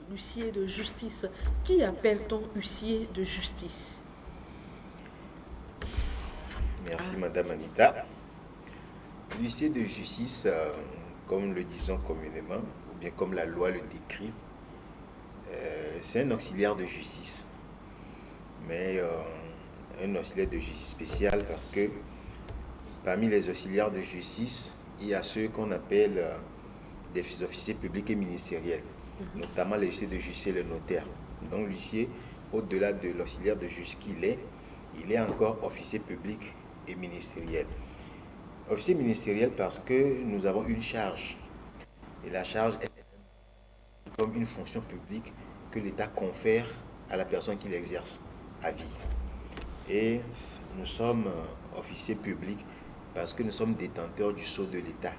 l'huissier de justice. Qui appelle-t-on huissier de justice? Merci Madame Anita. L'huissier de justice, comme le disons communément, ou bien comme la loi le décrit, c'est un auxiliaire de justice. Mais un auxiliaire de justice spécial parce que parmi les auxiliaires de justice, il y a ceux qu'on appelle des officiers publics et ministériels, notamment les huissiers de justice et les notaires. Donc l'huissier, au-delà de l'auxiliaire de justice qu'il est, il est encore officier public et ministériel. Officier ministériel parce que nous avons une charge. Et la charge est comme une fonction publique que l'État confère à la personne qui l'exerce à vie. Et nous sommes officiers publics parce que nous sommes détenteurs du sceau de l'État.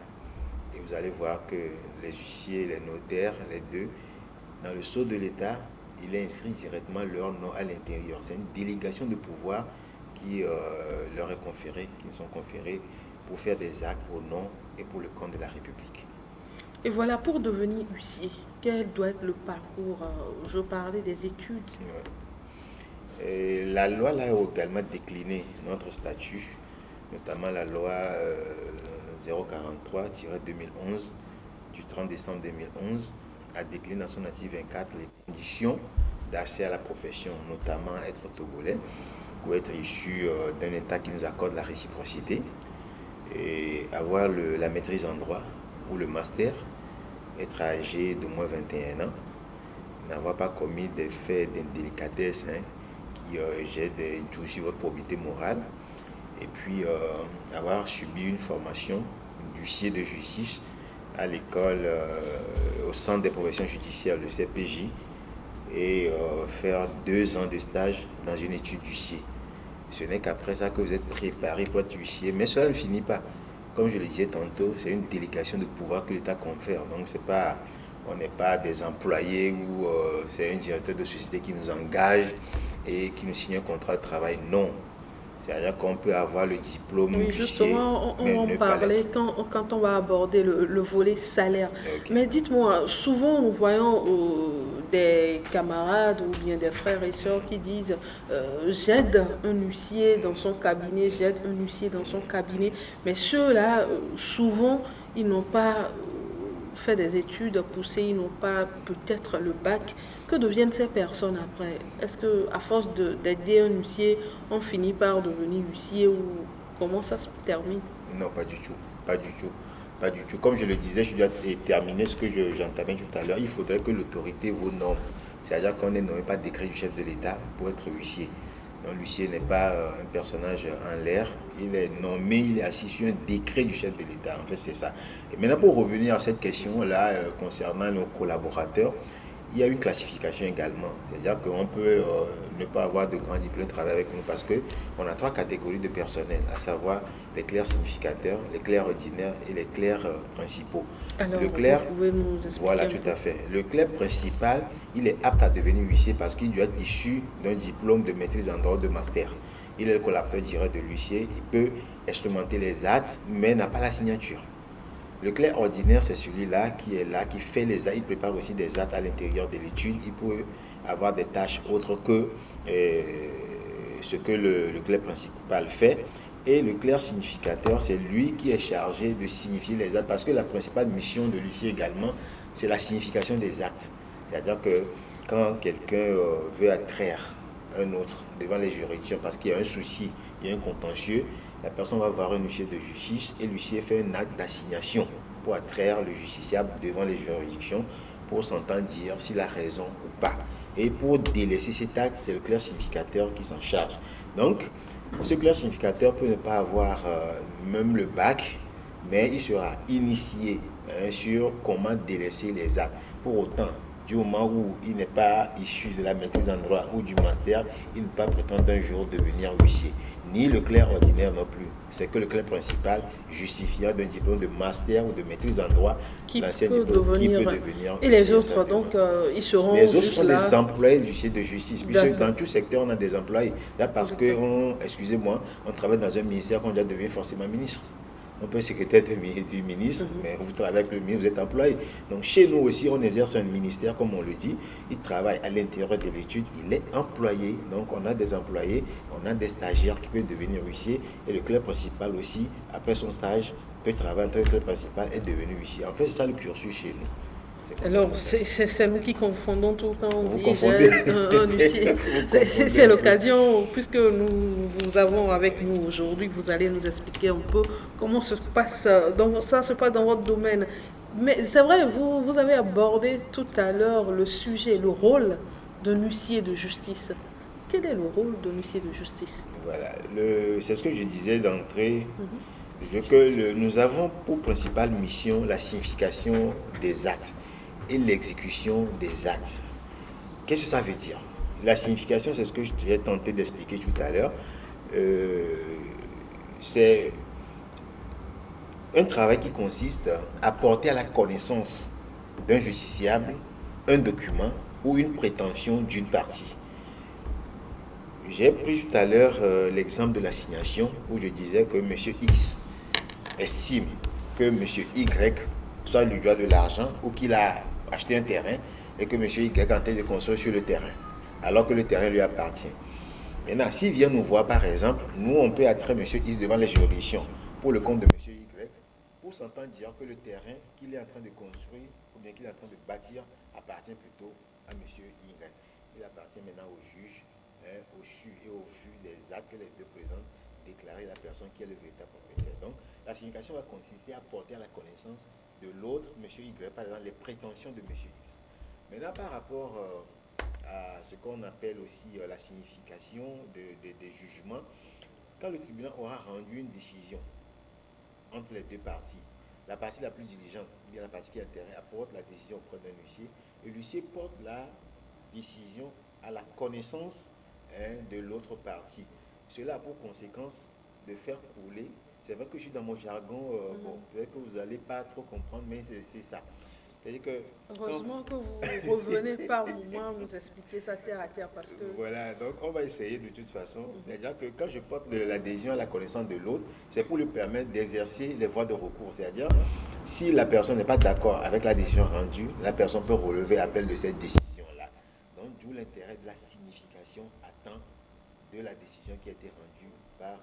Et vous allez voir que les huissiers, les notaires, les deux, dans le sceau de l'État, il est inscrit directement leur nom à l'intérieur. C'est une délégation de pouvoir qui leur est conférée, qui nous sont conférés pour faire des actes au nom et pour le compte de la République. Et voilà, pour devenir huissier, quel doit être le parcours? Je parlais des études. Ouais. Et la loi là, a également décliné notre statut, notamment la loi 043-2011 du 30 décembre 2011 a décliné dans son article 24 les conditions d'accès à la profession, notamment être togolais ou être issu d'un État qui nous accorde la réciprocité et avoir la maîtrise en droit ou le master, être âgé d'au moins 21 ans, n'avoir pas commis des faits d'indélicatesse qui jettent tout sur votre probité morale, et puis avoir subi une formation d'huissier de justice à l'école, au centre des professions judiciaires, le CPJ, et faire 2 ans de stage dans une étude d'huissier. Ce n'est qu'après ça que vous êtes préparé pour être huissier, mais cela ne finit pas. Comme je le disais tantôt, c'est une délégation de pouvoir que l'État confère. Donc on n'est pas des employés ou c'est un directeur de société qui nous engage et qui nous signe un contrat de travail. Non. C'est-à-dire qu'on peut avoir le diplôme Oui, d'huissier, justement, on en parlait quand on va aborder le volet salaire. Okay. Mais dites-moi, souvent nous voyons des camarades ou bien des frères et sœurs qui disent j'aide un huissier dans son cabinet, j'aide un huissier dans son cabinet. Mais ceux-là, souvent, ils n'ont pas fait des études poussées, ils n'ont pas peut-être le bac. Que deviennent ces personnes après? Est-ce qu'à force d'aider un huissier, on finit par devenir huissier ou comment ça se termine? Non, pas du tout. Pas du tout. Pas du tout. Comme je le disais, je dois terminer ce que j'entamais tout à l'heure. Il faudrait que l'autorité vous nomme. C'est-à-dire qu'on n'est nommé pas décret du chef de l'État pour être huissier. Donc l'huissier n'est pas un personnage en l'air. Il est nommé, il est assis sur un décret du chef de l'État. En fait, c'est ça. Et maintenant, pour revenir à cette question-là concernant nos collaborateurs, il y a une classification également. C'est-à-dire qu'on peut ne pas avoir de grands diplômes de travail avec nous parce qu'on a 3 catégories de personnel, à savoir les clercs significateurs, les clercs ordinaires et les clercs principaux. Alors, le clerc, vous pouvez nous expliquer? Voilà, tout à fait. Le clerc principal, il est apte à devenir huissier parce qu'il doit être issu d'un diplôme de maîtrise en droit de master. Il est le collaborateur direct de l'huissier, il peut instrumenter les actes, mais n'a pas la signature. Le clerc ordinaire, c'est celui-là, qui fait les actes, il prépare aussi des actes à l'intérieur de l'étude, il peut avoir des tâches autres que ce que le clerc principal fait. Et le clerc significateur, c'est lui qui est chargé de signifier les actes, parce que la principale mission de l'huissier également, c'est la signification des actes. C'est-à-dire que quand quelqu'un veut attraire un autre devant les juridictions, parce qu'il y a un souci, il y a un contentieux, la personne va voir un huissier de justice et l'huissier fait un acte d'assignation pour attraire le justiciable devant les juridictions pour s'entendre dire s'il a raison ou pas. Et pour délaisser cet acte, c'est le clerc significateur qui s'en charge. Donc, ce clerc significateur peut ne pas avoir même le bac, mais il sera initié sur comment délaisser les actes. Pour autant, du moment où il n'est pas issu de la maîtrise en droit ou du master, il ne peut pas prétendre un jour devenir huissier. Ni le clerc ordinaire non plus. C'est que le clerc principal, justifiant d'un diplôme de master ou de maîtrise en droit, l'ancien diplôme, qui peut devenir et les autres, donc, ils seront les autres sont là. des employés du huissier de justice. Puisque dans tout secteur, on a des employés. Là, parce qu'on, excusez-moi, on travaille dans un ministère qu'on doit devenir forcément ministre. on peut être secrétaire du ministre, mais vous travaillez avec le ministre, vous êtes employé. Donc chez nous aussi, on exerce un ministère, comme on le dit, il travaille à l'intérieur de l'étude, il est employé. Donc on a des employés, on a des stagiaires qui peuvent devenir huissiers, et le clerc principal aussi, après son stage, peut travailler en tant que clerc principal et devenir huissier. En fait, c'est ça le cursus chez nous. Alors, c'est nous qui confondons tout le temps. On Vous dit confondez. un huissier. C'est l'occasion, puisque nous avons avec nous aujourd'hui, vous allez nous expliquer un peu comment ça se passe dans votre domaine. Mais c'est vrai, vous avez abordé tout à l'heure le sujet, le rôle d'un huissier de justice. Quel est le rôle d'un huissier de justice? Voilà, c'est ce que je disais d'entrée, que nous avons pour principale mission la signification des actes et l'exécution des actes. Qu'est-ce que ça veut dire? La signification, c'est ce que j'ai tenté d'expliquer tout à l'heure. C'est un travail qui consiste à porter à la connaissance d'un justiciable un document ou une prétention d'une partie. J'ai pris tout à l'heure l'exemple de l'assignation où je disais que M. X estime que M. Y soit lui doit de l'argent ou qu'il a acheté un terrain et que M. Y est en train de construire sur le terrain, alors que le terrain lui appartient. Maintenant, s'il vient nous voir, par exemple, nous, on peut attirer M. X devant les juridictions pour le compte de M. Y, pour s'entendre dire que le terrain qu'il est en train de construire ou bien qu'il est en train de bâtir appartient plutôt à M. Y. Il appartient maintenant au juge, au su et au vu des actes que les deux présentent, déclarer la personne qui est le véritable propriétaire. Donc, la signification va consister à porter à la connaissance de l'autre, M. Y, par exemple, les prétentions de M. X. Maintenant, par rapport à ce qu'on appelle aussi la signification des jugements, quand le tribunal aura rendu une décision entre les deux parties, la partie la plus diligente, ou bien la partie qui a intérêt, apporte la décision auprès d'un huissier, et l'huissier porte la décision à la connaissance de l'autre partie. Cela a pour conséquence de faire couler. C'est vrai que je suis dans mon jargon, bon, peut-être que vous n'allez pas trop comprendre, mais c'est ça. C'est-à-dire que heureusement que vous revenez par moment nous expliquer ça terre à terre parce que... Voilà, donc on va essayer de toute façon. C'est-à-dire que quand je porte l'adhésion à la connaissance de l'autre, c'est pour lui permettre d'exercer les voies de recours. C'est-à-dire, si la personne n'est pas d'accord avec la décision rendue, la personne peut relever appel de cette décision-là. Donc, d'où l'intérêt de la signification à temps de la décision qui a été rendue par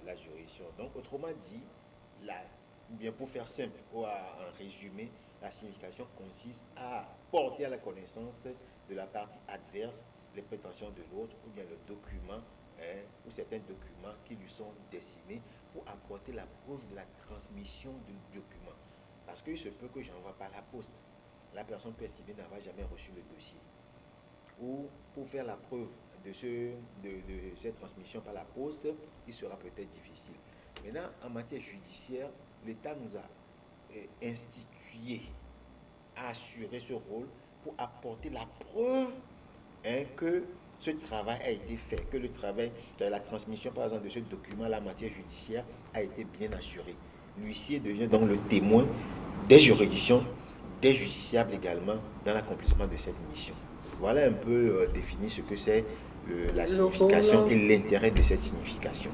la juridiction. Donc, autrement dit, ou bien pour faire simple, ou en résumé, la signification consiste à porter à la connaissance de la partie adverse les prétentions de l'autre ou bien le document ou certains documents qui lui sont destinés pour apporter la preuve de la transmission du document. Parce qu'il se peut que j'envoie par la poste. La personne peut estimer n'avoir jamais reçu le dossier. Ou pour faire la preuve de cette transmission par la poste, il sera peut-être difficile. Maintenant, en matière judiciaire, l'État nous a institué à assurer ce rôle pour apporter la preuve que ce travail a été fait, que le travail de la transmission, par exemple, de ce document à la matière judiciaire a été bien assuré. L'huissier devient donc le témoin des juridictions, des justiciables également, dans l'accomplissement de cette mission. Voilà un peu définir ce que c'est la signification et l'intérêt de cette signification.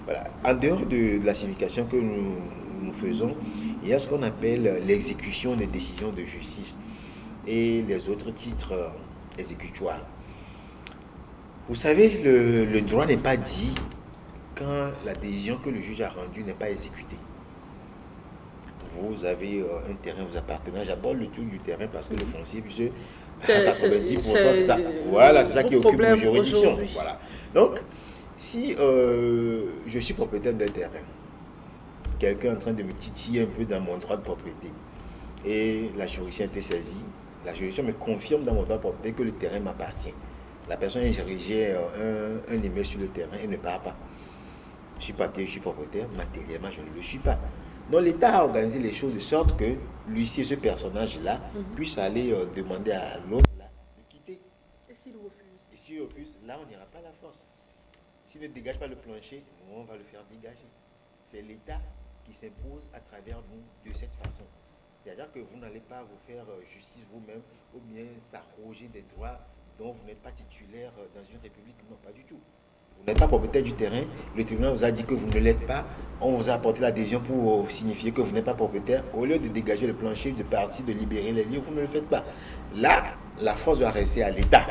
Voilà. En dehors de la signification que nous faisons, il y a ce qu'on appelle l'exécution des décisions de justice et les autres titres exécutoires. Vous savez, le droit n'est pas dit quand la décision que le juge a rendue n'est pas exécutée. Vous avez un terrain vous appartenant, j'aborde le tour du terrain parce que le foncier, puisque à 90%, c'est ça. Voilà, c'est ça qui occupe nos juridictions. Voilà. Donc, si je suis propriétaire d'un terrain, quelqu'un est en train de me titiller un peu dans mon droit de propriété, et la juridiction a été saisie, la juridiction me confirme dans mon droit de propriété que le terrain m'appartient. La personne a érigé un immeuble sur le terrain et ne part pas. Je suis papier, je suis propriétaire, matériellement, je ne le suis pas. Donc l'État a organisé les choses de sorte que l'huissier, ce personnage-là, puisse aller demander à l'autre de quitter. Et s'il refuse? Et s'il refuse, là, on n'ira pas à la force. S'il ne dégage pas le plancher, on va le faire dégager. C'est l'État qui s'impose à travers nous de cette façon. C'est-à-dire que vous n'allez pas vous faire justice vous-même ou bien s'arroger des droits dont vous n'êtes pas titulaire dans une république. Non, pas du tout. Vous n'êtes pas propriétaire du terrain, le tribunal vous a dit que vous ne l'êtes pas, on vous a apporté l'adhésion pour signifier que vous n'êtes pas propriétaire. Au lieu de dégager le plancher, de partir, de libérer les lieux, vous ne le faites pas. Là, la force doit rester à l'État.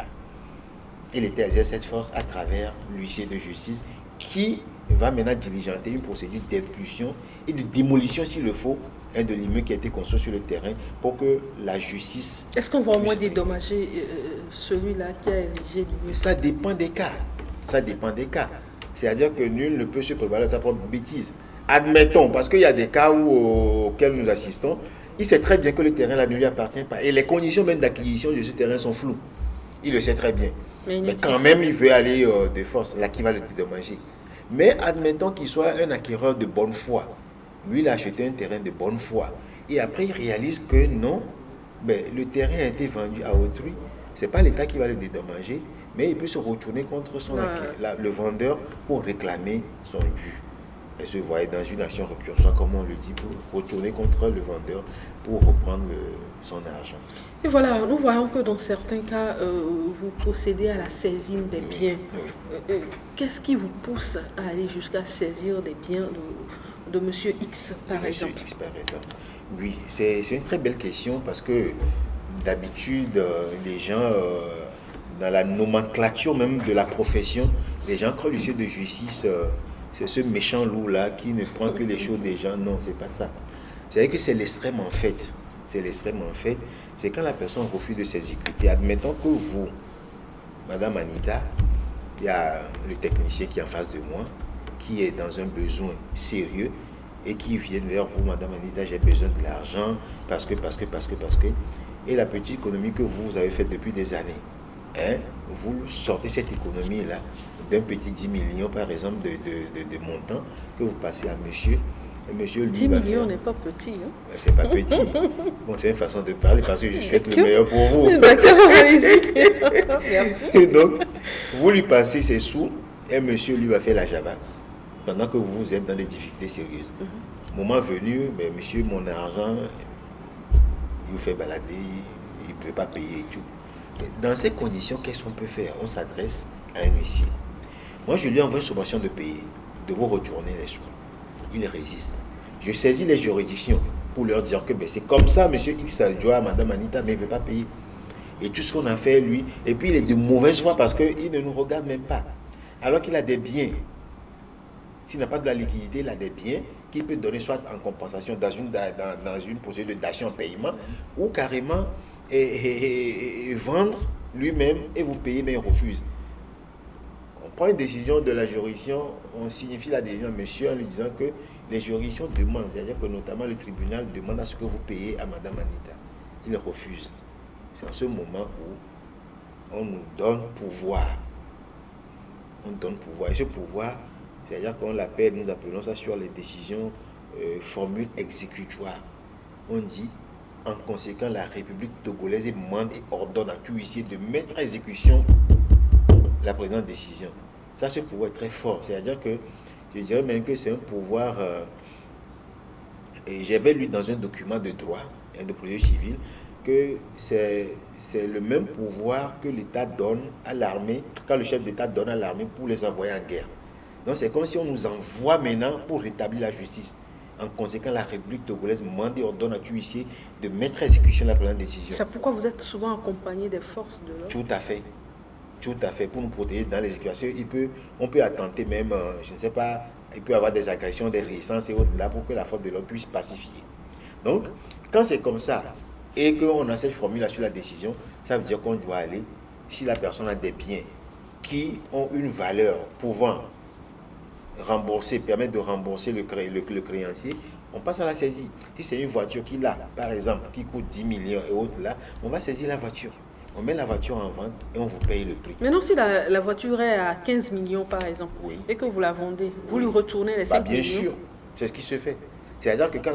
Et l'État exerce cette force à travers l'huissier de justice qui va maintenant diligenter une procédure d'impulsion et de démolition, s'il le faut, de l'immeuble qui a été construit sur le terrain pour que la justice... Est-ce qu'on va au moins dédommager celui-là qui a érigé du... Ça dépend des cas. Ça dépend des cas. C'est-à-dire que nul ne peut se préparer à sa propre bêtise. Admettons, parce qu'il y a des cas auxquels nous assistons, il sait très bien que le terrain là ne lui appartient pas. Et les conditions même d'acquisition de ce terrain sont floues. Il le sait très bien. Mais quand même, il veut aller de force. Là, qui va le dédommager. Mais admettons qu'il soit un acquéreur de bonne foi. Lui, il a acheté un terrain de bonne foi. Et après, il réalise que non, le terrain a été vendu à autrui. Ce n'est pas l'État qui va le dédommager, mais il peut se retourner contre le vendeur pour réclamer son dû. Et se voit dans une action récurrente, comme on le dit, pour retourner contre le vendeur pour reprendre son argent. Et voilà, nous voyons que dans certains cas, vous procédez à la saisine des biens. Oui. Qu'est-ce qui vous pousse à aller jusqu'à saisir des biens de M. X, par exemple? M. X, par exemple. Oui, c'est une très belle question parce que d'habitude, les gens, dans la nomenclature même de la profession, les gens croient l'huissier de justice, c'est ce méchant loup-là qui ne prend que les choses des gens. Non, c'est pas ça. C'est-à-dire que c'est l'extrême en fait. C'est l'extrême en fait. C'est quand la personne refuse de s'exécuter. Admettons que vous, Madame Anita, il y a le technicien qui est en face de moi, qui est dans un besoin sérieux et qui vient vers vous, Madame Anita, j'ai besoin de l'argent parce que. Et la petite économie que vous avez faite depuis des années, vous sortez cette économie-là d'un petit 10 millions, par exemple, de montant que vous passez à monsieur. Et monsieur lui 10 millions n'est pas petit. Hein? C'est pas petit. Bon, c'est une façon de parler parce que je souhaite le meilleur pour vous. D'accord, allez-y. Merci. Donc, vous lui passez ses sous et monsieur lui va faire la java pendant que vous êtes dans des difficultés sérieuses. Moment venu, monsieur, mon argent, il vous fait balader, il ne peut pas payer et tout. Dans ces conditions, qu'est-ce qu'on peut faire? On s'adresse à un huissier. Moi, je lui envoie une sommation de payer, de vous retourner les sous. Il résiste. Je saisis les juridictions pour leur dire que c'est comme ça, monsieur X doit à Madame Anita, mais il ne veut pas payer. Et tout ce qu'on a fait, lui, et puis il est de mauvaise foi parce qu'il ne nous regarde même pas. Alors qu'il a des biens. S'il n'a pas de la liquidité, il a des biens qu'il peut donner soit en compensation dans une procédure d'action en paiement ou carrément vendre lui-même et vous payer, mais il refuse. On prend une décision de la juridiction, on signifie la décision à monsieur en lui disant que les juridictions demandent, c'est-à-dire que notamment le tribunal demande à ce que vous payez à Madame Anita. Il refuse. C'est en ce moment où on nous donne pouvoir. On donne pouvoir. Et ce pouvoir, c'est-à-dire qu'on l'appelle, nous appelons ça sur les décisions formules exécutoires. On dit, en conséquent, la République togolaise demande et ordonne à tout huissier de mettre à exécution la présente décision. Ça, ce pouvoir est très fort. C'est-à-dire que, je dirais même que c'est un pouvoir... et j'avais lu dans un document de droit et de procédure civile que c'est le même pouvoir que l'État donne à l'armée, quand le chef d'État donne à l'armée pour les envoyer en guerre. Donc c'est comme si on nous envoie maintenant pour rétablir la justice. En conséquent, la République togolaise demande et ordonne à tout huissier de mettre à exécution la présente décision. C'est pourquoi vous êtes souvent accompagné des forces de l'ordre. Tout à fait. Tout à fait, pour nous protéger dans l'exécution. On peut attenter même, je ne sais pas, il peut y avoir des agressions, des résistances et autres là pour que la force de l'ordre puisse pacifier. Donc, quand c'est comme ça et qu'on a cette formule sur la décision, ça veut dire qu'on doit aller, si la personne a des biens qui ont une valeur pouvant permettre de rembourser le créancier, on passe à la saisie. Si c'est une voiture qui là, par exemple, qui coûte 10 millions et autres là, on va saisir la voiture. On met la voiture en vente et on vous paye le prix. Maintenant, si la voiture est à 15 millions, par exemple, oui, et que vous la vendez, vous lui retournez les 5 millions? Bien sûr, c'est ce qui se fait. C'est-à-dire que quand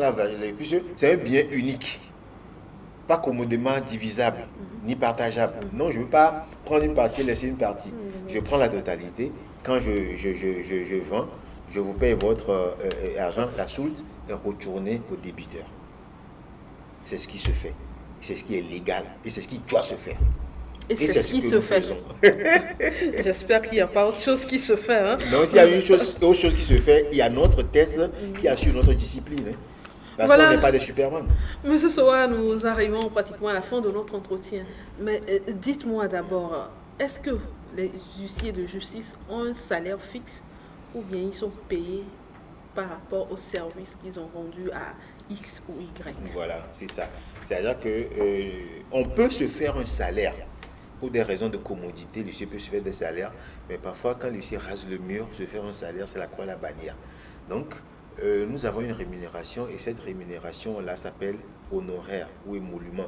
c'est un bien unique, pas commodément divisable, ni partageable. Non, je ne veux pas prendre une partie et laisser une partie. Je prends la totalité. Quand je vends, je vous paye votre argent, la soulte, et retournez au débiteur. C'est ce qui se fait. C'est ce qui est légal et c'est ce qui doit se faire. Et Et c'est c'est ce ce qui que se nous fait. faisons. J'espère qu'il n'y a pas autre chose qui se fait, hein. Donc, s'il y a autre chose qui se fait, il y a notre test qui assure notre discipline, hein. Parce qu'on n'est Voilà, pas des Superman. Monsieur Sowa, nous arrivons pratiquement à la fin de notre entretien. Mais dites-moi d'abord, est-ce que les huissiers de justice ont un salaire fixe ou bien ils sont payés par rapport au service qu'ils ont rendu à X ou Y? Voilà, c'est ça. C'est-à-dire que on peut se faire un salaire pour des raisons de commodité. L'huissier peut se faire des salaires, mais parfois, quand l'huissier rase le mur, se faire un salaire, c'est la croix et la bannière. Donc, nous avons une rémunération et cette rémunération-là s'appelle honoraire ou émolument.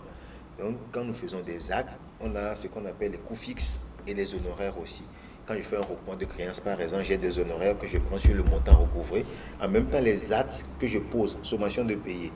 Donc, quand nous faisons des actes, on a ce qu'on appelle les coûts fixes et les honoraires aussi. Quand je fais un recoupement de créances, par exemple, j'ai des honoraires que je prends sur le montant recouvré. En même temps, les actes que je pose, sommation de payer,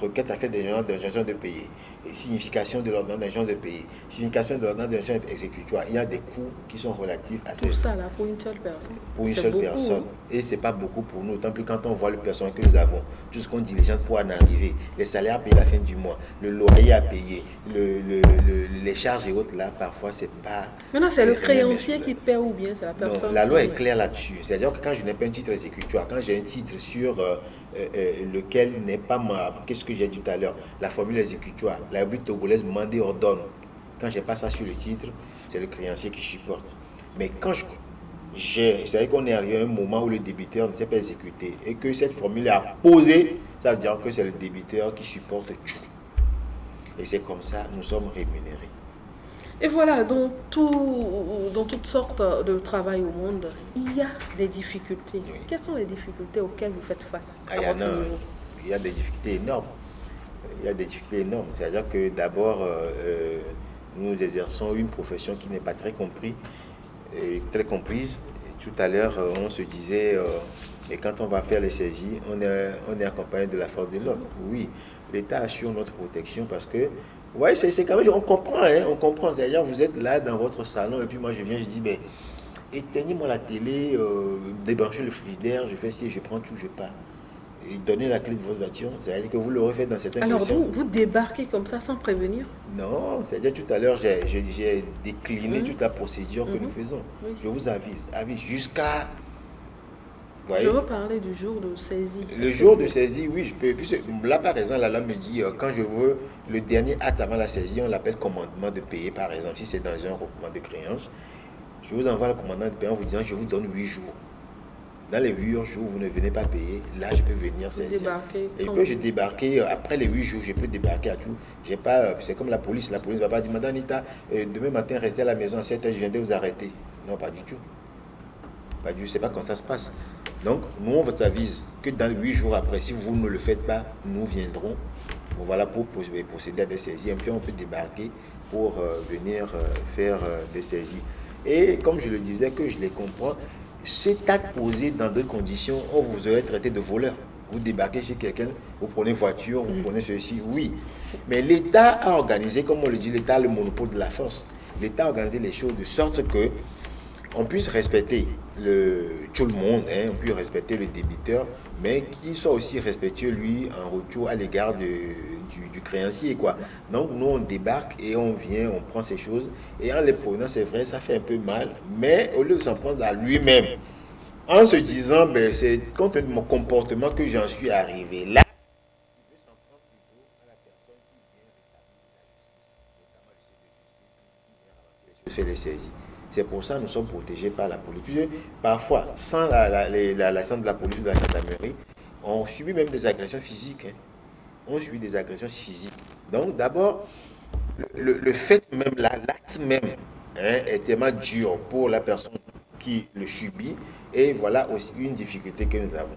requête à faire d'injonction de payer, et signification de l'ordonnance d'injonction de payer, signification de l'ordonnance d'injonction exécutoire. Il y a des coûts qui sont relatifs à ces... Tout ça là pour une seule personne. Pour une C'est seule beaucoup, personne. hein. Et c'est pas beaucoup pour nous. Tant plus quand on voit le personnel que nous avons, tout ce qu'on diligente pour en arriver, les salaires à payer à la fin du mois, le loyer à payer, les charges et autres là, parfois c'est pas... Maintenant, c'est le rien, créancier mais- qui paie ou bien c'est la personne? Non, la loi qui- est claire là-dessus. C'est-à-dire que quand je n'ai pas un titre exécutoire, quand j'ai un titre sur lequel n'est pas ma... Qu'est-ce que j'ai dit tout à l'heure? La formule exécutoire. La République togolaise mandé ordonne. Quand j'ai pas ça sur le titre, c'est le créancier qui supporte. Mais quand c'est-à-dire qu'on est arrivé à un moment où le débiteur ne s'est pas exécuté et que cette formule est apposée, ça veut dire que c'est le débiteur qui supporte tout. Et c'est comme ça, nous sommes rémunérés. Et voilà, dans toutes sortes de travail au monde, il y a des difficultés. Oui. Quelles sont les difficultés auxquelles vous faites face Ah, à il y en votre a, niveau? il y a des difficultés énormes. Il y a des difficultés énormes. C'est-à-dire que d'abord, nous exerçons une profession qui n'est pas très comprise. Très comprise. Tout à l'heure, on se disait, et quand on va faire les saisies, on est accompagné de la force de l'ordre. Oui, l'État assure notre protection parce que, ouais, c'est quand même, on comprend, hein, on comprend. C'est-à-dire, vous êtes là dans votre salon, et puis moi, je viens, je dis, mais éteignez-moi la télé, débranchez le frigidaire, je fais ci, je prends tout, je pars. Et donnez la clé de votre voiture, c'est-à-dire que vous l'aurez fait dans certaines Alors conditions. donc, vous débarquez comme ça sans prévenir? Non, c'est-à-dire tout à l'heure, j'ai décliné toute la procédure que nous Mhm. faisons. Oui. Je vous avise jusqu'à... Vous voyez, Je veux parler du jour de saisie. le jour de saisie, oui, je peux. Puisque là, par exemple, la loi me dit, quand je veux le dernier acte avant la saisie, on l'appelle commandement de payer, par exemple, si c'est dans un recoupement de créances. Je vous envoie le commandement de payer en vous disant, je vous donne 8 jours. Dans les 8 jours, vous ne venez pas payer, là, je peux venir saisir. Débarquer Et quand puis, je vous- débarquer, après les 8 jours, je peux débarquer à tout. J'ai pas, c'est comme la police ne va pas dire, Madame Anita, demain matin, restez à la maison à 7 h, je viendrai vous arrêter. Non, pas du tout. Pas du tout, c'est pas comme ça se passe. Donc, nous, on vous avise que dans les 8 jours après, si vous ne le faites pas, nous viendrons. Bon, voilà, pour procéder à des saisies. Et puis, on peut débarquer pour venir faire des saisies. Et comme je le disais, que je les comprends, cet acte posé dans d'autres conditions, on vous aurait traité de voleur. Vous débarquez chez quelqu'un, vous prenez voiture, vous prenez ceci, oui. Mais l'État a organisé, comme on le dit, l'État a le monopole de la force. L'État a organisé les choses de sorte que on puisse respecter tout le monde, hein, on puisse respecter le débiteur, mais qu'il soit aussi respectueux, lui, en retour à l'égard du créancier, quoi. Donc, nous, on débarque et on vient, on prend ces choses, et en les prenant, c'est vrai, ça fait un peu mal, mais au lieu de s'en prendre à lui-même, en se disant, ben, c'est compte tenu de mon comportement que j'en suis arrivé là, il veut s'en prendre plutôt à la personne qui vient rétablir la justice, notamment le chef de justice qui vient ramasser les choses, fait les saisies. C'est pour ça que nous sommes protégés par la police. Puisque parfois, sans l'assistance de la police ou de la gendarmerie, on subit même des agressions physiques, hein. On subit des agressions physiques. Donc, d'abord, le fait même, l'acte même, hein, est tellement dur pour la personne qui le subit. Et voilà aussi une difficulté que nous avons.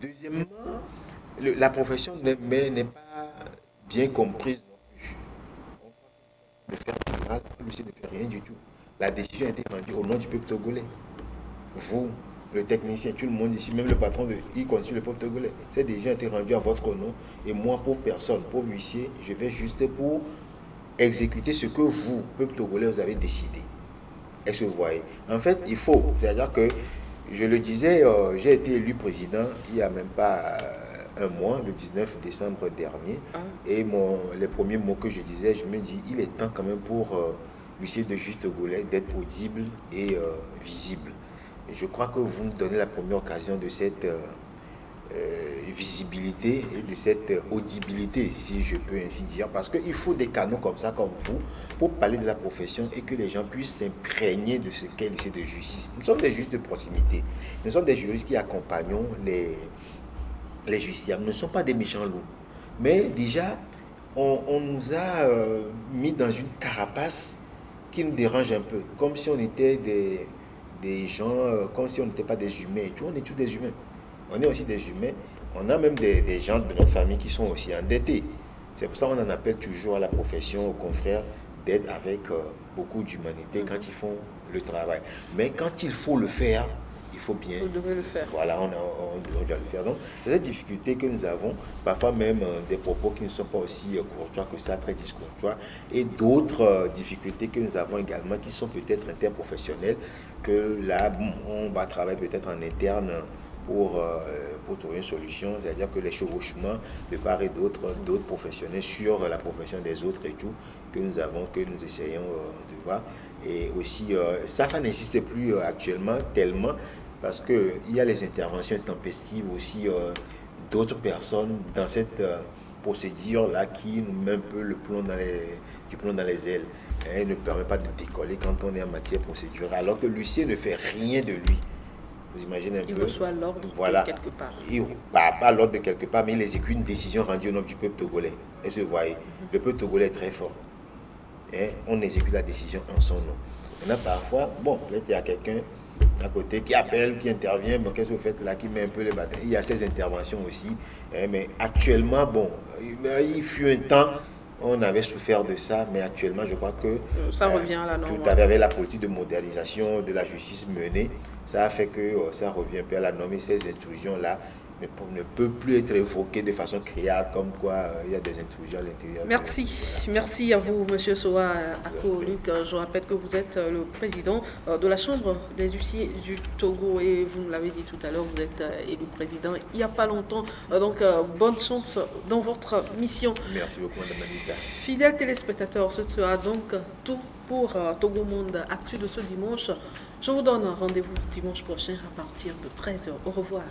Deuxièmement, la profession n'est pas bien comprise non plus. On croit que de faire du mal, monsieur ne fait rien du tout. La décision a été rendue au nom du peuple togolais. Vous, le technicien, tout le monde ici, même le patron, il continue le peuple togolais. Cette décision a été rendue à votre nom. Et moi, pauvre personne, pauvre huissier, je vais juste pour exécuter ce que vous, peuple togolais, vous avez décidé. Est-ce que vous voyez? En fait, il faut. C'est-à-dire que, je le disais, j'ai été élu président il n'y a même pas un mois, le 19 décembre dernier. Ah. Et les premiers mots que je disais, je me dis, il est temps quand même pour l'huissier de justice togolais d'être audible et visible. Et je crois que vous nous donnez la première occasion de cette visibilité et de cette audibilité, si je peux ainsi dire, parce qu'il faut des canaux comme ça, comme vous, pour parler de la profession et que les gens puissent s'imprégner de ce qu'est l'huissier de justice. Nous sommes des juges de proximité, nous sommes des juristes qui accompagnons les justiciables, nous ne sommes pas des méchants loups. Mais déjà, on nous a mis dans une carapace qui nous dérange un peu, comme si on était des gens, comme si on n'était pas des humains. On est tous des humains. On est aussi des humains. On a même des gens de notre famille qui sont aussi endettés. C'est pour ça qu'on en appelle toujours à la profession, aux confrères, d'être avec beaucoup d'humanité quand ils font le travail. Mais quand il faut le faire, il faut bien. Vous devez le faire. Voilà, on doit le faire. Donc, c'est cette difficulté que nous avons, parfois même des propos qui ne sont pas aussi courtois que ça, très discourtois, et d'autres difficultés que nous avons également qui sont peut-être interprofessionnelles, que là, on va travailler peut-être en interne pour trouver une solution, c'est-à-dire que les chevauchements de part et d'autre, d'autres professionnels sur la profession des autres et tout, que nous avons, que nous essayons de voir. Et aussi, ça n'existe plus actuellement tellement, parce qu'il y a les interventions intempestives aussi d'autres personnes dans cette procédure-là qui nous met un peu du plomb dans les ailes. Et ne permet pas de décoller quand on est en matière procédurale, alors que l'huissier ne fait rien de lui. Vous imaginez un peu. Il reçoit l'ordre voilà. de quelque part. Pas l'ordre de quelque part, mais il exécute une décision rendue au nom du peuple togolais. Et vous voyez, le peuple togolais est très fort. Et on exécute la décision en son nom. Maintenant, parfois, peut-être il y a quelqu'un à côté qui appelle, qui intervient, mais qu'est-ce que vous faites là, qui met un peu les bâtons. Il y a ces interventions aussi. Mais actuellement, il fut un temps, on avait souffert de ça, mais actuellement, je crois que ça revient à la norme. Tout avec la politique de modernisation de la justice menée, ça a fait que ça revient un peu à la norme et ces intrusions-là ne peuvent plus être évoquées de façon criarde, comme quoi il y a des intrusions à l'intérieur. Merci à vous, M. Soa Ako-Luc. Je rappelle que vous êtes le président de la Chambre des huissiers du Togo et vous nous l'avez dit tout à l'heure, vous êtes élu président il n'y a pas longtemps. Donc, bonne chance dans votre mission. Merci beaucoup, Mme Anita. Fidèles téléspectateurs, ce sera donc tout pour Togo Monde Actu de ce dimanche. Je vous donne rendez-vous dimanche prochain à partir de 13h. Au revoir.